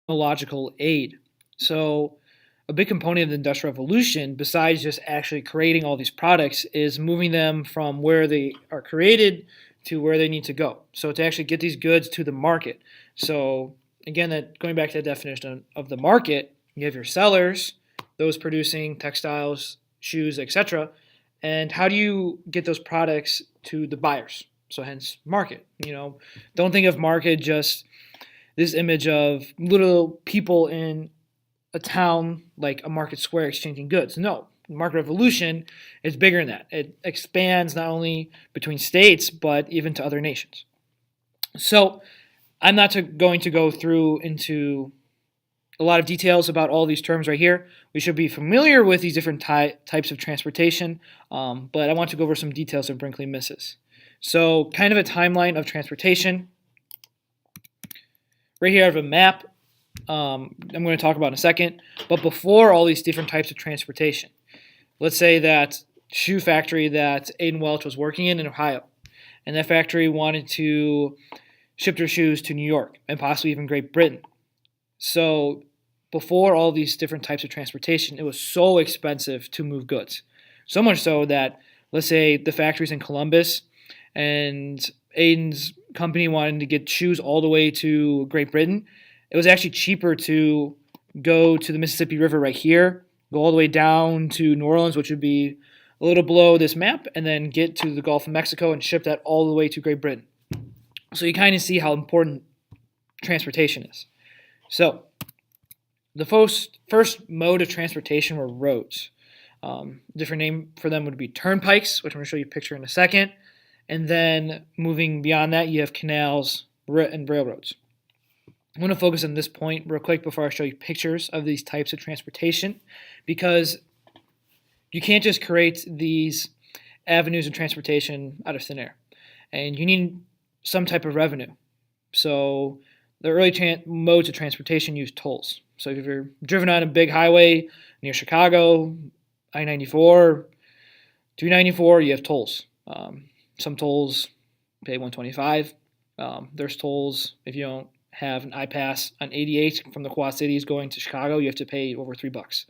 technological aid. So a big component of the Industrial Revolution, besides just actually creating all these products, is moving them from where they are created to where they need to go. So to actually get these goods to the market. So again, that going back to the definition of the market, you have your sellers, those producing textiles, shoes, etc. And how do you get those products to the buyers? So hence market. Don't think of market just this image of little people in a town like a market square exchanging goods. No, market revolution is bigger than that. It expands not only between states but even to other nations. So I'm not going to go through into a lot of details about all these terms right here. We should be familiar with these different types of transportation, but I want to go over some details of Brinkley misses. So kind of a timeline of transportation. Right here I have a map I'm going to talk about in a second. But before all these different types of transportation, let's say that shoe factory that Aiden Welch was working in Ohio, and that factory wanted to ship their shoes to New York and possibly even Great Britain. So before all these different types of transportation, it was so expensive to move goods. So much so that, let's say, the factories in Columbus and Aiden's company wanted to get shoes all the way to Great Britain. It was actually cheaper to go to the Mississippi River right here, go all the way down to New Orleans, which would be a little below this map, and then get to the Gulf of Mexico and ship that all the way to Great Britain. So you kind of see how important transportation is. So the first mode of transportation were roads. Different name for them would be turnpikes, which I'm going to show you a picture in a second. And then moving beyond that, you have canals and railroads. I'm going to focus on this point real quick before I show you pictures of these types of transportation, because you can't just create these avenues of transportation out of thin air, and you need some type of revenue. So the early modes of transportation use tolls. So if you're driven on a big highway near Chicago, I-94, 294, you have tolls. Some tolls pay $125. There's tolls if you don't have an I-Pass on 88 from the Quad Cities going to Chicago, you have to pay over $3.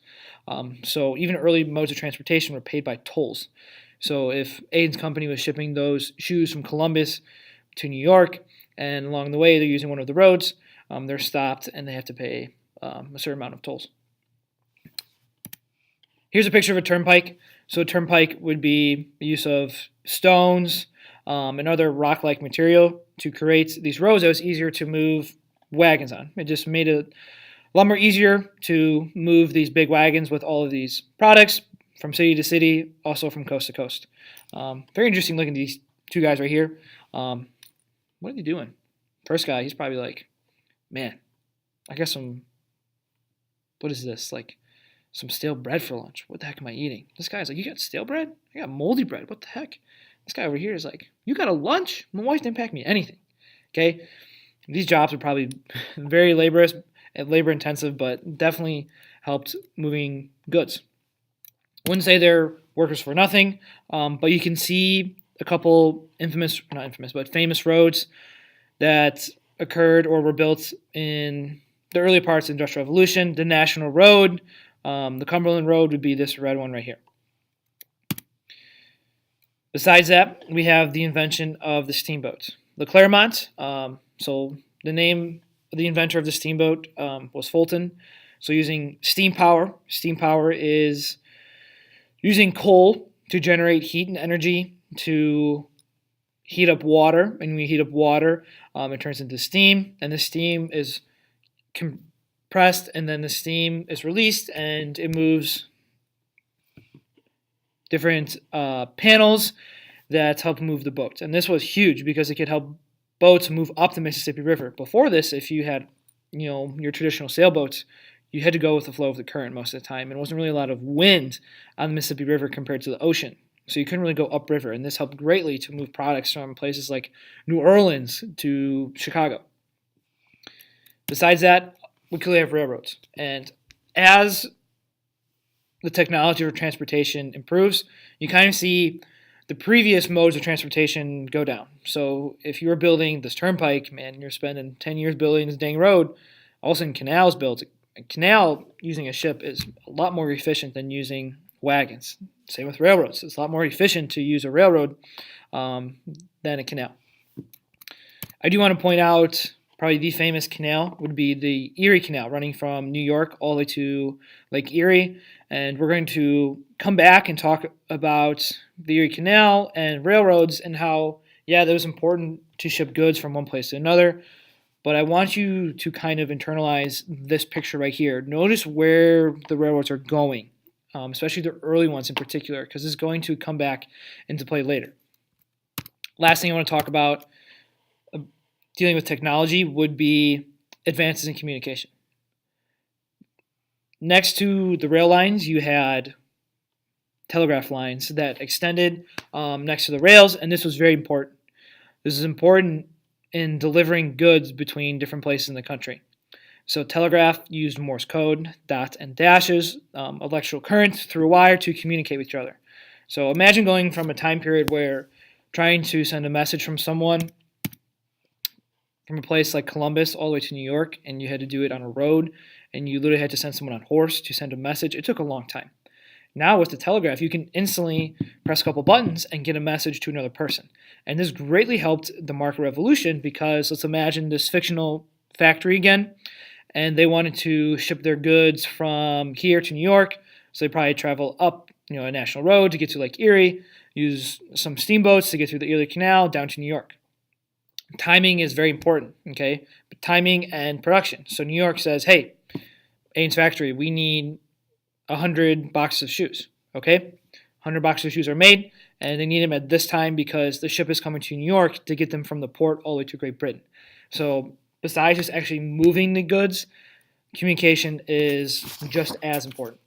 So even early modes of transportation were paid by tolls. So if Aiden's company was shipping those shoes from Columbus to New York, and along the way they're using one of the roads, they're stopped and they have to pay a certain amount of tolls. Here's a picture of a turnpike. So a turnpike would be the use of stones and other rock-like material to create these roads that was easier to move wagons on. It just made it a lot more easier to move these big wagons with all of these products from city to city, also from coast to coast. Very interesting looking at these two guys right here. What are they doing? First guy, he's probably like, man, I got some, what is this? Like some stale bread for lunch. What the heck am I eating? This guy's like, you got stale bread? I got moldy bread. What the heck? This guy over here is like, you got a lunch? My wife didn't pack me anything. Okay? These jobs are probably very labor intensive, but definitely helped moving goods. I wouldn't say they're workers for nothing, but you can see a couple famous roads that occurred or were built in the early parts of the Industrial Revolution. The National Road, the Cumberland Road would be this red one right here. Besides that, we have the invention of the steamboat. The Claremont, so the name of the inventor of the steamboat was Fulton. So using steam power is using coal to generate heat and energy to heat up water. And when you heat up water, it turns into steam, and the steam is compressed, and then the steam is released, and it moves different panels that help move the boat. And this was huge because it could help boats move up the Mississippi River. Before this, if you had, your traditional sailboats, you had to go with the flow of the current most of the time. And there wasn't really a lot of wind on the Mississippi River compared to the ocean. So you couldn't really go upriver. And this helped greatly to move products from places like New Orleans to Chicago. Besides that, we clearly have railroads. And as the technology for transportation improves, you kind of see the previous modes of transportation go down. So if you're building this turnpike, man, you're spending 10 years building this dang road, all of a sudden canals built. A canal using a ship is a lot more efficient than using wagons. Same with railroads. It's a lot more efficient to use a railroad than a canal. I do want to point out probably the famous canal would be the Erie Canal, running from New York all the way to Lake Erie. And we're going to come back and talk about the Erie Canal and railroads and how, yeah, that was important to ship goods from one place to another. But I want you to kind of internalize this picture right here. Notice where the railroads are going, especially the early ones in particular, because it's going to come back into play later. Last thing I want to talk about dealing with technology would be advances in communication. Next to the rail lines, you had telegraph lines that extended next to the rails, and this was very important. This is important in delivering goods between different places in the country. So telegraph used Morse code, dots and dashes, electrical current through a wire to communicate with each other. So imagine going from a time period where trying to send a message from someone from a place like Columbus all the way to New York, and you had to do it on a road, and you literally had to send someone on horse to send a message. It took a long time. Now with the telegraph, you can instantly press a couple buttons and get a message to another person. And this greatly helped the market revolution because let's imagine this fictional factory again, and they wanted to ship their goods from here to New York, so they probably travel up, a national road to get to Lake Erie, use some steamboats to get through the Erie Canal down to New York. Timing is very important, okay? But timing and production. So New York says, hey, Ains factory, we need 100 boxes of shoes, okay? 100 boxes of shoes are made, and they need them at this time because the ship is coming to New York to get them from the port all the way to Great Britain. So besides just actually moving the goods, communication is just as important.